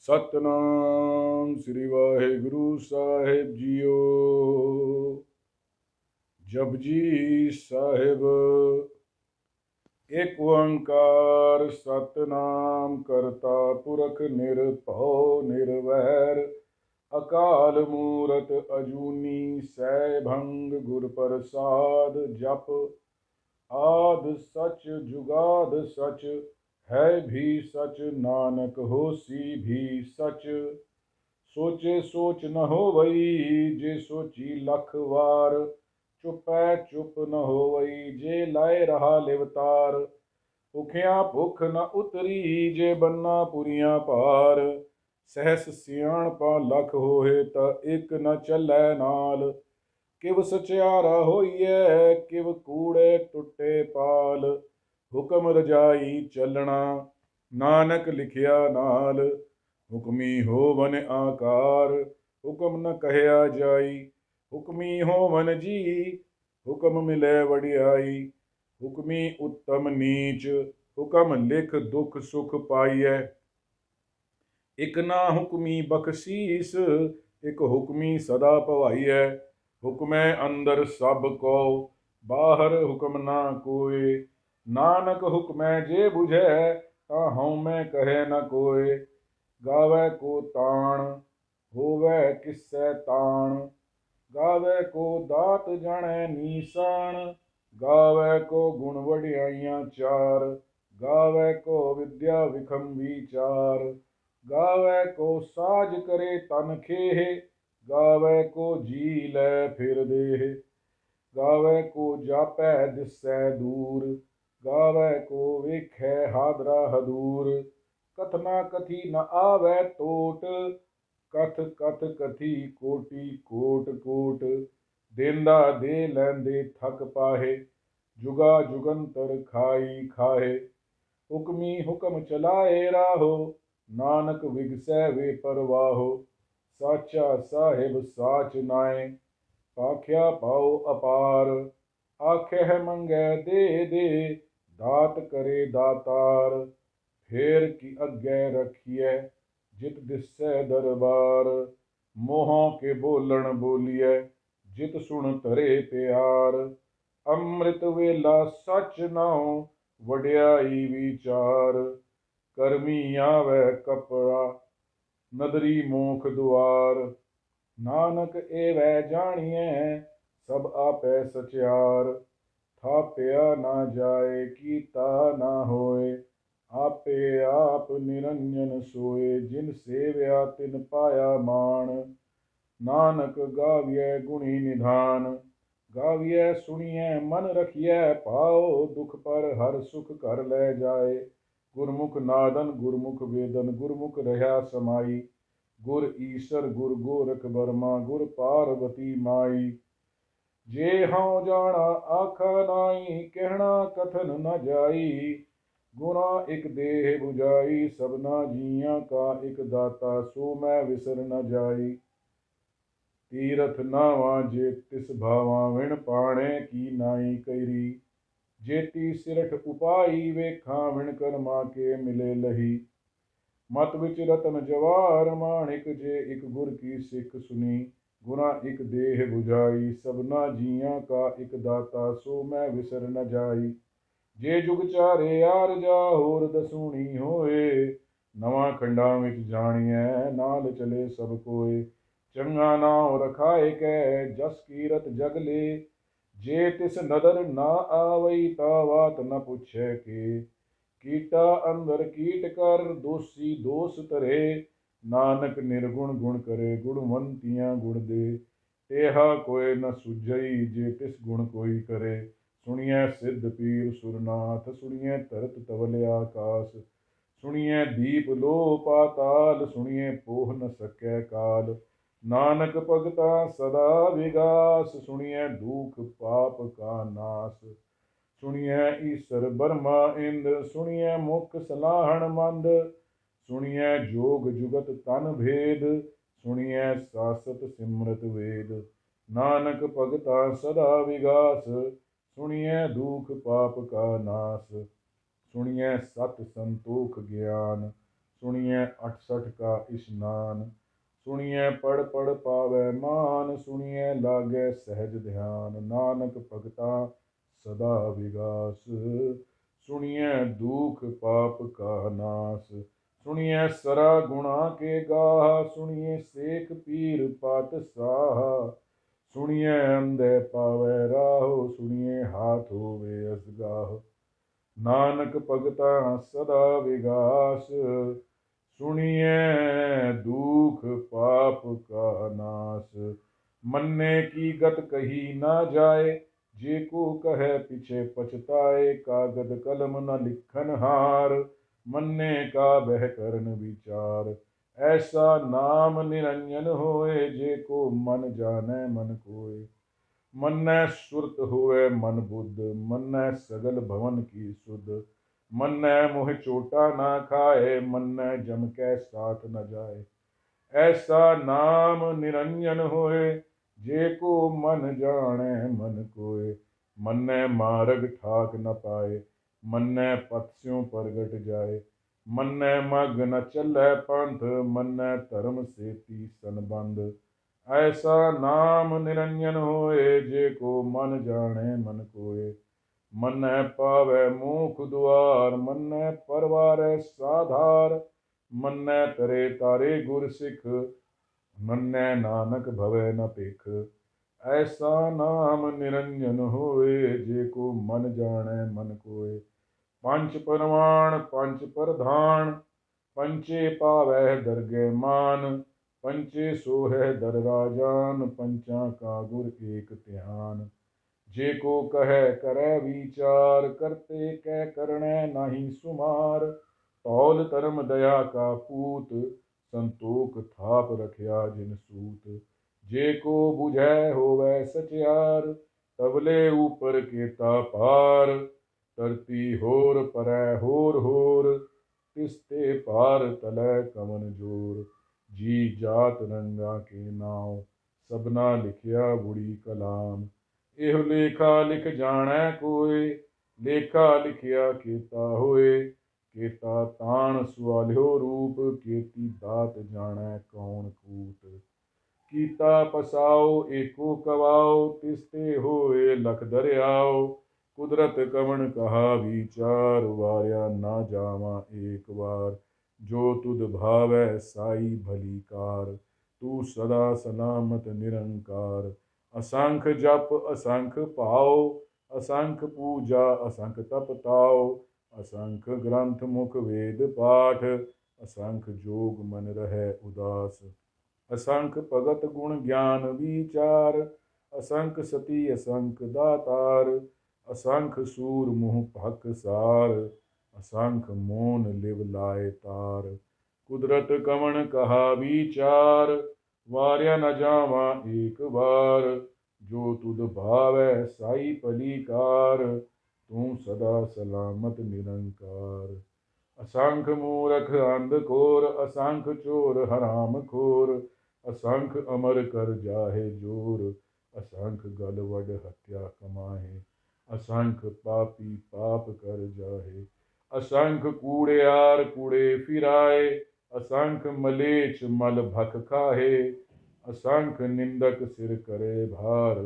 सतनाम श्री वाहेगुरु साहेब जीओ। जपजी साहेब। एक ओंकार सतनाम करता पुरख निरभਉ निरवैर अकाल मूरत अजूनी सैभंग गुर प्रसाद जप आद सच जुगाद सच है भी सच नानक होसी भी सच सोचे सोच न होवई जे सोची लख वार चुपै चुप न होवई जे लाए रहा लिवतार भुखिया भुख न उतरी जे बन्ना पुरियां पार सहस सियाणपा लख होए त एक न चलै नाल किव सचियारा होइए किव कूड़े टुटे पाल हुक्म रजाई चलना नानक लिखिया नाल हुक्मी होवन आकार हुक्म न कहया जाई हुक्मी होवन जी हुक्म मिले वडियाई हुक्मी उत्तम नीच हुक्म लिख दुख सुख पाइए एक ना हुक्मी बख्शीस एक हुक्मी सदा पवाइए हुक्मै अंदर सब को बाहर हुक्म ना कोय नानक हुक्मै जे बुझै ता हउमै कहे न कोय गावै को ताण होवै किसै ताण गावै को दात जानै नीसाण गावै को गुण वडियाइयां चार गावै को विद्या विखम विचार गावै को साज करे तन खेह गावै को जी लै फिर देह गावै को जापै दिसै दूर गावै को वेखै हादरा हदूर कथना कथी न आवै टोट कथ कथ कथी कोटि कोट कोट देंदा दे लैंदे थक पाहे जुगा जुगंतर खाई खाहे हुक्मी हुक्म चलाए राहो नानक विगसै वे परवाहो साचा साहिब साच नाए पाख्या पाओ अपार आखे मंगै दे दात करे दातार फेर की अग्गै रखिए जित दिसै दरबार मोहों के बोलन बोलिए जित सुन धरे प्यार अमृत वेला सच नाओ वड्याई विचार करमी आवे कपड़ा नदरी मोख द्वार नानक एवै जानिए सब आपै सचियार थाप्या ना जाए कीता ना होए आपे आप निरंजन सोए जिन सेव्या तिन पाया मान नानक गाविए गुणी निधान गाविए सुनिए मन रखिए पाओ दुख पर हर सुख कर ले जाए गुरमुख नादन गुरमुख वेदन गुरमुख रहा समाई गुर ईसर गुर गोरख बर्मा गुर पार्वती माई जे हाँ जाना आखा नाई कहना कथन न जाई गुना एक देह बुझाई सबना जियां का एक दाता सो मैं विसर न जाई तीरथ नावा जे तिस भावा विण पाणे की नाई करी जेती सिरठ उपाई वेखा विण कर्मा के मिले लही मत विच रतन जवार माणिक जे एक गुर की सिख सुनी गुना एक देह बुझाई सबना जियां का एक दाता सो मैं विसर न जाई जे जुग चारे यार जा होर दसूणी होए नवा खंडा विच जानिए नाल चले सब कोए चंगा नाम रखाए कै जस कीरत जग ले जे तिस नदर ना आवई ता बात न पुछे के कीटा अंदर कीट कर दोषी दोष तरे नानक निर्गुण गुण करे गुणवंतियां गुण दे तेहा कोय न सुझई जे तिस गुण कोई करे सुनिए सिद्ध पीर सुरनाथ सुनिए तरत तवल आकाश सुनिए दीप लो पाताल सुनिए पोह न सकै काल नानक भगता सदा विगास सुनिए दुख पाप का नाश सुनिए ईसर ब्रह्मा इंद्र सुनिए मुख सलाहण मंद सुनिए जोग जुगत तन भेद सुनिए सासत सिमरत वेद नानक भगता सदा विगास सुनिए दुख पाप का नाश सुनिए सत संतोख ज्ञान सुनिए 68 का स्नान। सुनिए पढ़ पढ़ पावै मान, सुनिए लागे सहज ध्यान। नानक भगता सदा विगास, सुनिए दुख पाप का नाश। सुनिए सरा गुणा के गाह, सुनिए सेख पीर पातशाह। सुनिए अंधे पावै राहो, सुनिए हाथ होवे असगाह। नानक भगता सदा विगास, सुनिए दुख पाप का नाश। मन्ने की गत कही ना जाए, जे को कहे पीछे पछताए। कागद कलम न लिखन हार, मन्ने का बह करन विचार। ऐसा नाम निरंजन होए, जे को मन जाने मन कोय। मन्नै सुरत हुए मन बुद्ध, मन्नै सगल भवन की सुध। मन्नै मोह चोटा ना खाए, मन्नै जम कै साथ न जाए। ऐसा नाम निरंजन होए, जे को मन जाने मन कोय। मन्नै मार्ग ठाक न पाए, मन्नै पथ स्यों परगट जाए। मन्नै मग न चलै पंथ, मन्नै धर्म सेती संबंध। ऐसा नाम निरंजन होए, जे को मन जाने मन कोय। मन्नै पावै मुख दुआर, मन्नै परवारै साधार। मन्नै तरे तारे गुर सिख, मन्नै नानक भवै न भिख। ऐसा नाम निरंजन होए, जे को मन जाने मन कोय। पंच परवान पंच प्रधान, पंचे पावै दरगे मान। पंचे सोहै दर राजान, पंचा का गुर एक ध्यान। जे को कहे करे विचार, करते कै करणे नाही सुमार। तौल धर्म दया का पूत, संतोख थाप रखिया जिन सूत। जे को बुझै होवै सचियार, तबले ऊपर केता पार। धरती होर परै होर होर, तिसते पार तलै कवन जोर। जी जात रंगा के नाम, सबना लिखिया बुरी कलाम। एह लेखा लिख जाणै कोय, लेखा लिखिया केता होए। केता ताण सुआल्यो रूप, केती दात जाणै कौन कूट। कीता पसाओ एको कवाओ, तिसते होए लख दरियाओ। कुदरत कवण कहा विचार, वार्या ना जावा एक बार। जो तुध भावै साई भली कार, तू सदा सलामत निरंकार। असंख जप असंख भाव, असंख पूजा असंख तप ताओ। असंख ग्रंथ मुख वेद पाठ, असंख जोग मन रहै उदास। असंख भगत गुण ज्ञान विचार, असंख सती असंख दातार। असंख सूर मुँह भक सार, असंख मोन लिव लाए तार। कुदरत कवण कहा विचार, वार्या न जावा एक बार। जो तुध भावै साई भली कार, तू सदा सलामत निरंकार। असंख मूरख अंध घोर, असंख चोर हराम खोर। असंख अमर कर जाहे जोर, असंख गल वड हत्या कमाहे। असंख पापी पाप कर जाहे, असंख कूड़ियार कूड़े फिराए। असंख मलेच्छ मल भख खाहे, असंख निंदक सिर करे भार।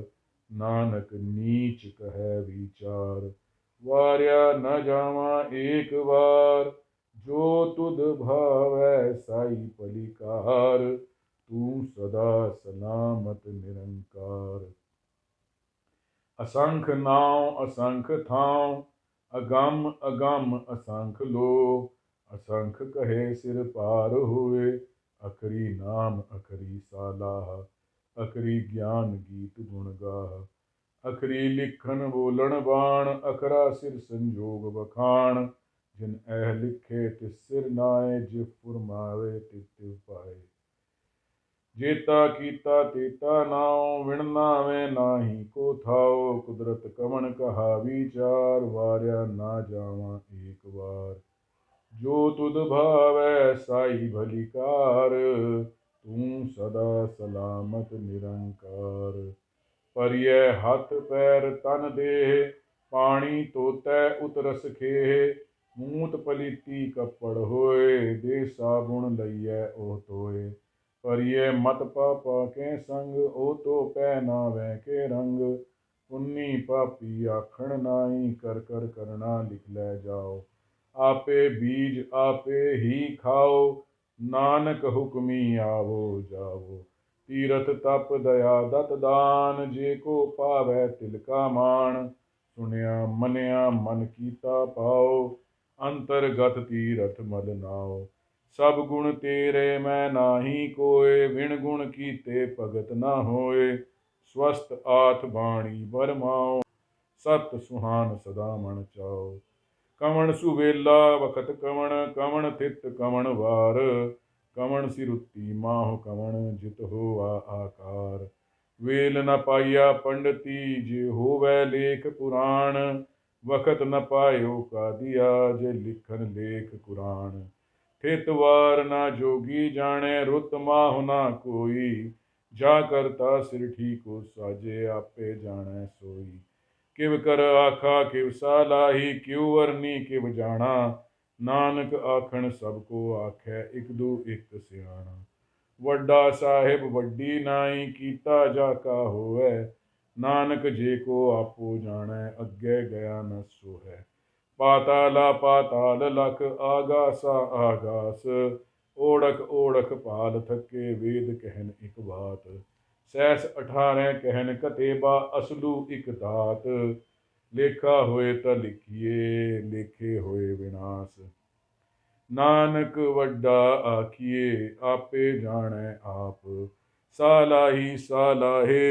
नानक नीच कहे विचार, वार्या न जावा एक बार। जो तुध भावै साई भली कार, तू सदा सलामत निरंकार। असंख नाव असंख थाव, अगम अगम असंख लो। असंख कहे सिर पार होए, अखरी नाम अखरी सालाह। अखरी ज्ञान गीत गुण गाह, अखरी लिखन बोलन बाण। अखरा सिर संजोग बखान, जिन ऐह लिखे तिस सिर नाए। जिव फुरमावे तिव तिव पाए। जेता कीता तेता नाव, विण नावे नाही को थाओ। कुदरत कवण कहा विचार, वार्या ना जावा एक बार। जो तुध भावै साई भली कार, तू सदा सलामत निरंकार। परियै हथ पैर तन देह, पानी तोतै उतरस खेह। मूत पलीती कपड़ होए, दे साबुन लइयै ओह धोए। पर ये मत पापा के संग, ओ तो पहनावे के रंग। पुन्नी पापी आखण नाई, कर कर करना लिख लै जाओ। आपे बीज आपे ही खाओ, नानक हुक्मी आवो जाओ। तीरथ तप दया दत दान, जे को पावै तिलका मान। सुनिया मनिया मन कीता पाओ, अंतरगत तीरथ मल नाओ। सब गुण तेरे मैं नाही कोय, बिन गुण कीते भगत न होए। स्वस्थ आठ बाणी बरमाओ, सत सुहान सदा मन चाओ। कवण सुवेला वखत कवण, कवण थित कवण वार। कवण सिरुत्ती माह कवण, जित होआ आकार। वेल न पाइया पंडिती, जे होवै लेख पुराण। वखत न पायो का दिया, जे लिखन लेख कुरान। थित वार ना जोगी जाने, रुत माह ना कोई। जा करता सिर ठीको साजे, आपे जाने सोई। किव कर आखा किव सालाही, क्यों वरनी किव जाना। नानक आखण सबको आखै, इक दू इक सियाणा। वड्डा साहिब वड्डी नाई, कीता जाका होवै। नानक जे को आपो जानै, अग्गे गया न सोहै। पाताला पाताल लख, आगासा आगास। ओढ़क ओढ़क पाल थके, वेद कहन इक बात। सैस 18 कहन कतेबा, असलू इक दात। लेखा होए त लिखिए, लेखे होए विनाश। नानक वड्डा आखिए, आपे जानै आप। सालाही सालाहे,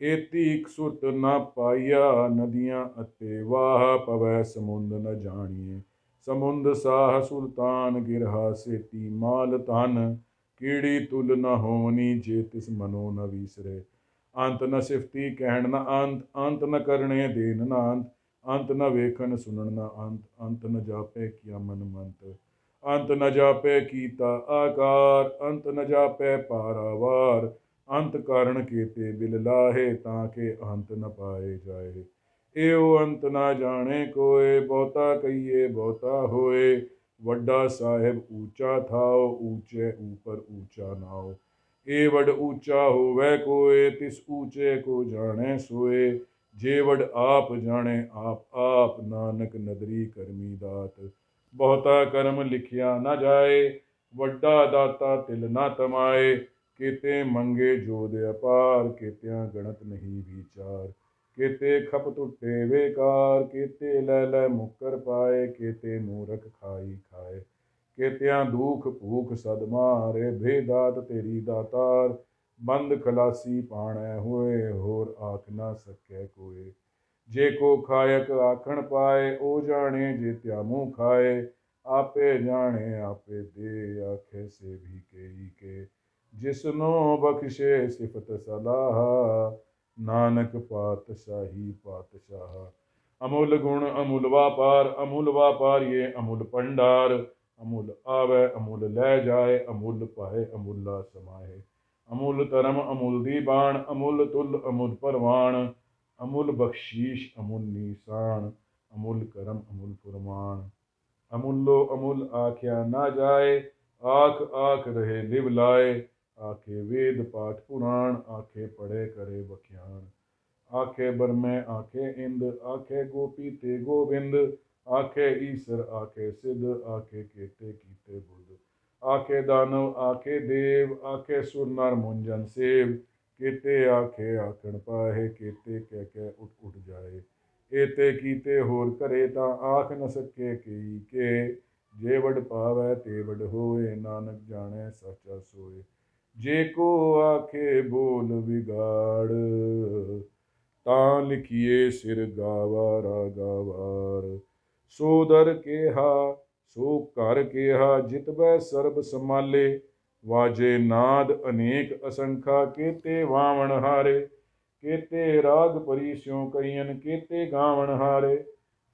एती सुरत न पाइया। नदियाँ अते वाह, पवै समुंद न जानिए। समुंद साह सुल्तान, गिरहा सेती माल धन। कीड़ी तुल न होवनी, जे तिस मनो न विसरे। अंत न सिफती कहण न अंत, अंत न करणे देन न अंत। अंत न वेखन सुनन न अंत, अंत न जापै किया मन मंत। अंत न जापै कीता आकार, अंत न जापै पारावार। अंत कारण केते बिल लाहे, ताके अंत न पाए जाए। एओ अंत न जाने कोय, बहुता कहिए बहुता होए। वड्डा साहिब ऊंचा थाओ, ऊंचे ऊपर ऊंचा नाओ। ए वड ऊंचा होवै कोय, तिस ऊंचे को जाने सोए। जे वड आप जाने आप, नानक नदरी करमी दात। बहुता कर्म लिखिया न जाए, वड्डा दाता तिल न तमाए। केते मंगे जोध अपार, केत्या गणत नहीं विचार। केते खप टुटे बेकार, केते लै लै मुक्कर पाए। केते मूरख खाई खाए, केत्या दुख भूख सद मारे। भेदात तेरी दातार, बंद खलासी पाणै होए। होर आख न सकै कोय। जे को खायक आखण पाए, ओ जाने जे त्यामू खाए। आपे जाने आपे दे, आखे से भी केई के। जिसनो बख्शे सिफत सलाह, नानक पातशाही पातशाह। अमूल गुण अमूल व्यापार, अमूल व्यापार ये अमूल भंडार। अमूल आवे अमूल लै जाए, अमूल पाए अमूला समाए। अमूल धर्म अमूल दीबान, अमूल तुल अमूल परवान। अमूल बख्शीश अमूल निशान, अमूल करम अमूल फुरमान। अमूलो अमूल आख्या ना जाए, आख आख रहे लिव लाए। आखे वेद पाठ पुराण, आखे पढ़े करे बख्यान। आखे बरमै आखे इंद, आखे गोपी ते गोविंद। आखे ईसर आखे सिद्ध, आखे केते कीते बुध। आखे दानव आखे देव, आखे सुर नर मुंजन सेव। केते आखे आखण पाहे, केते कह के उठ उठ जाए। एते कीते होर करे, तां आख न सके केई के। जे वड पावै ते वड होए, नानक जाने साचा सोए। जे को आखे बोल विगाड़, तां लिखिए सिर गावारा गावार। सो दर केहा सो घर केहा, जित बै सर्ब समाले। वाजे नाद अनेक असंखा, केते वावण हारे। केते राग परी स्यों करियन, केते गावण हारे।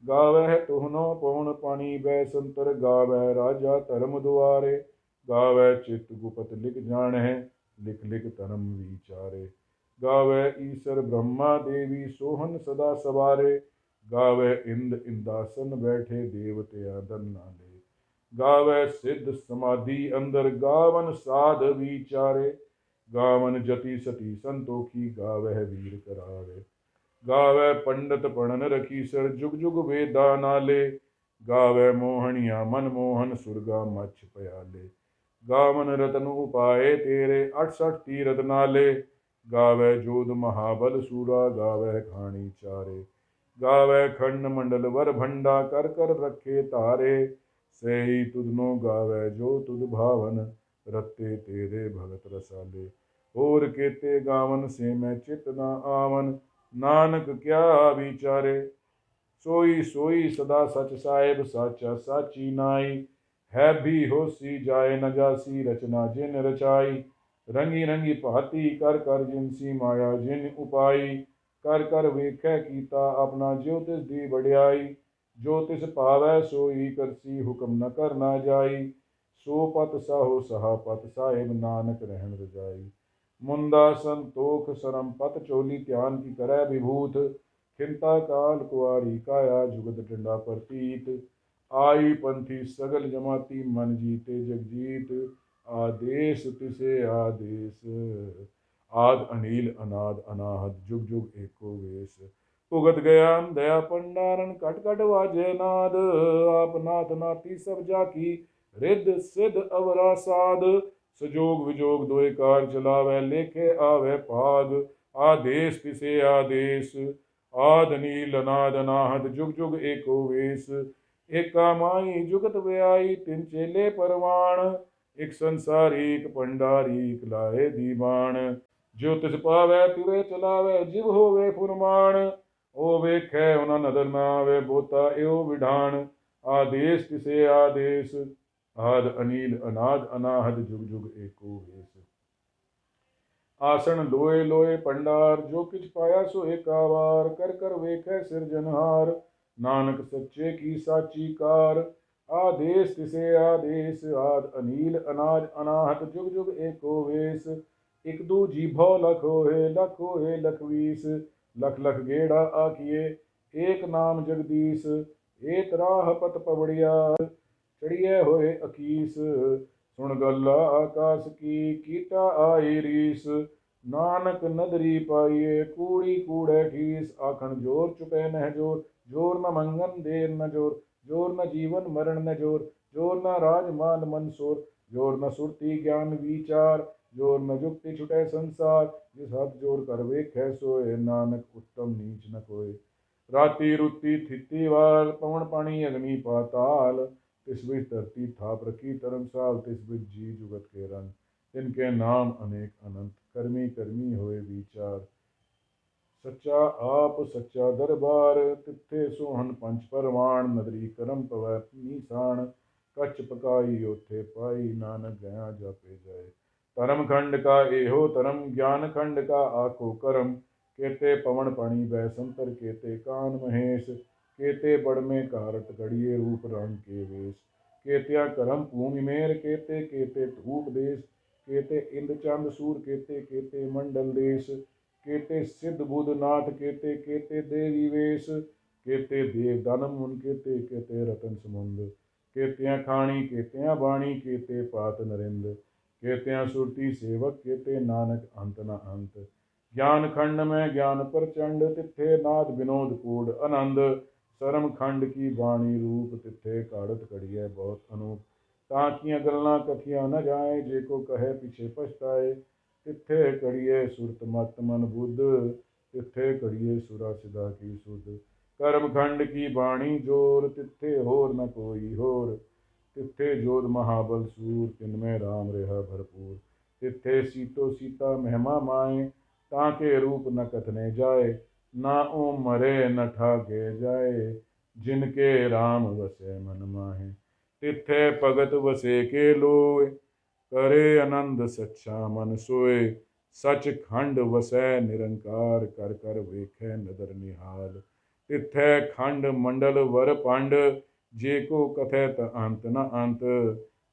गावह तुहनो पवन पानी बै संतर, गावै राजा धर्म दुआरे। गावै चित गुपत लिख जाणह, लिख लिख धर्म विचारे। गावै ईसर ब्रह्मा देवी, सोहन सदा सवारे। गावे इंद इंदासन बैठे देवत्या दन नाले। गावे सिद्ध समाधि अंदर गावन साध विचारे। गावन जति सती संतोखी गावह वीर करावे। गावे पंडित पढ़न रखी सर जुग जुग वेदा नाले। गावे मोहनिया मनमोहन सुरगा मच्छ पयाले। गावन रतन उपाय तेरे 68 तीरथ नाले। गावे जोध महाबल सूरा गावे खानी चारे। गावे खंड मंडल वर भंडा कर कर रखे तारे। सही तुधनो गावे जो तुध भावन रत्ते तेरे भगत रसाले। और केते गावन से मैं चित न आवन नानक क्या विचारे। सोई सोई सदा सच साहेब साचा साची नाई। है भी होसी जाए न जासी रचना जिन रचाई। रंगी रंगी भांति कर कर जिनसी माया जिन उपाई। कर कर वेखै कीता अपना ज्यो तिस दी वड्याई। जो तिस पावै सोई करसी हुक्म न कर ना जाई। सो पत साहो सहा पत साहेब नानक रहन रजाई। मुंदा संतोख सरम पत चोली ध्यान की करै विभूत। खिंता काल कुआरी काया जुगत टिंडा प्रतीत। आई पंथी सगल जमाती मन जीते जगजीत। आदेश तिसे आदेश आद अनिल अनाद अनाहद जुग जुग एको वेश। भुगत गया दया पंडारन कट कट वाजे नाद। आप नाथ नाती सब जाकी रिद सिद्ध अवरा साध। सजोग विजोग दोए कार चलावे लेखे आवे पाग। आदेश तिसे आदेश आद नील अनाद अनाहद जुग जुग एको वेश। एका माई जुगत व्याई तिन चेले परवाण। एक संसारी एक पंडारी एक लाए दीवान। जो तिस पावै तिवे चलावे जिव होवे फुरमाण। ओ वेखै उना नदर ना आवे बोता एओ विधान। आदेश तिसे आदेश आद अनील अनाद अनाहद जुग जुग एको वेश। आसन लोए लोए पंडार जो किछ पाया सो एकावार। कर कर वेखै सिरजनहार नानक सच्चे की साची कार। आदेश तिसे आदेश आद अनील अनाज अनाहत जुग जुग एको वेश। एक दू जीभो लख होए लखवीस। लख लख गेड़ा आखिए एक नाम जगदीश। एक राह पत पवड़िया चढ़िए होए अकीस। सुन गल्ला आकाश की कीटा आई रीस। नानक नदरी पाइए कूड़ी कूड़े ठीस। आखन जोर चुके न जोर जोर न मंगन देर न जोर। जोर न जीवन मरण न जोर जोर न राज मान मन सोर। जोर न सुरती ज्ञान विचार जोर न जुक्ति छुटे संसार। जिस हाथ जोर कर वेखै सोए नानक उत्तम नीच न कोय। राति रुति थिति वार पवन पानी अग्नि पाताल। तिस बिच धरती थाप रखी धर्मसाल। तिस बिच जी जुगत के रंग तिनके नाम अनेक अनंत। कर्मी कर्मी होए विचार सच्चा आप सच्चा दरबार। तिथे सोहन पंच परवान नदरी करम पवै नीसाण। कच पकाई ओथे पाई नानक गया जापे जाए। धर्म खंड का एहो धर्म ज्ञान खंड का आखो करम। केते पवन पानी बह संतर केते कान महेश। केते बड़ में कारट घड़िए रूप रंग के वेश। केत्या करम भूमि मेर केते केते धूप देश। केते इंद चंद सूर केते केते मंडल देश। केते सिद्ध बुध नाथ केते केते देवी वेश। केते देव दानव मुन केते केते रतन समुंद। केत्या खाणी केत्या बाणी केते पात नरिंद। केत्या सुरती सेवक केते नानक अंत न अंत। ज्ञान खंड में ज्ञान प्रचंड तिथे नाद विनोद कूड आनंद। शर्म खंड की बाणी रूप तिथे काढ़त कड़िए बहुत अनूप। ताकियां गल्लां कथियां न जाए जेको कहे पीछे पछताए। तिथे कड़िए सुरत मत मन बुद्ध तिथे कड़िए सुरा सिदा की सुध। कर्म खंड की बाणी जोर तिथे होर न कोई होर। तिथे जोध महाबल सूर तिनमें राम रेहा भरपूर। तिथे सीतो सीता महिमा माए ताके रूप न कथने जाए। ना ओ मरे न ठाके जाए जिनके राम वसे मन माहे। तिथे भगत वसे के लोय करे आनंद सच्चा मन सोए। सच खंड वसै निरंकार कर कर वेखै नदर निहाल। तिथे खंड मंडल वर पांड जेको कथै त अंत न अंत।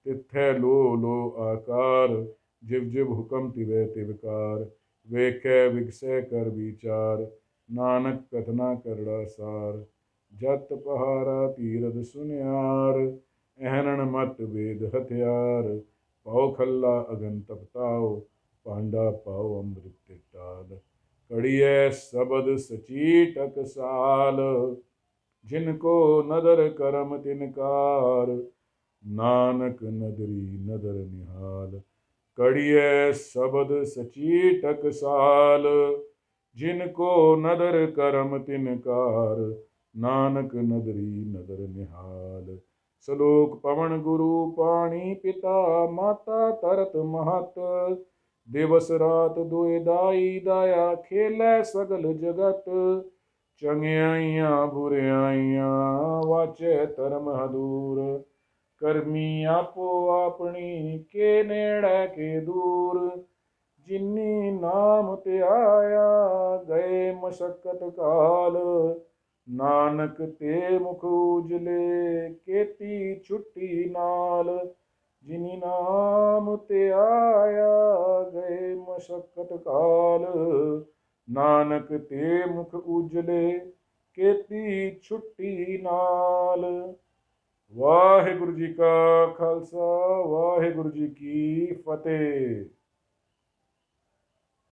तिथे लो लो आकार जिव जिव हुक्म तिवे तिवकार। वेखै विगसै कर विचार नानक कथना करड़ा सार। ਜਤ ਪਹਾਰਾ ਤੀਰਥ ਸੁਨਿਆਰ, ਐਹਨਣ ਮਤ ਵੇਦ ਹਥਿਆਰ, ਪਾਉ ਖੱਲਾ ਅਗਨ ਤਪਤਾਓ, ਪਾਂਡਾ ਪਾਉ ਅੰਮ੍ਰਿਤ ਟਾਲ। कड़ियै सबद सची टकसाल, जिनको नदर करम तिनकार, नानक नदरी नदर निहाल। कड़ियै सबद सची टकसाल, जिनको नदर करम तिनकार, नानक नदरी नदर निहाल। सलोक पवन गुरु पाणी पिता, माता तरत महत, दिवस रात दुए दाई दाया, खेलै सगल जगत। चंगियाइयां बुरियाइयां, वाचे धर्म हदूर, करमी आपो आपनी, के नेड़े के दूर। जिन्नी नाम ते आया, गए मशक्कत काल, नानक ते मुख उजले, केती छुट्टी नाल। जिनी नाम ते आया, गए मशक्कत काल, नानक ते मुख उजले, केती छुट्टी नाल। वाहिगुरु जी का खालसा, वाहिगुरु जी की फतेह।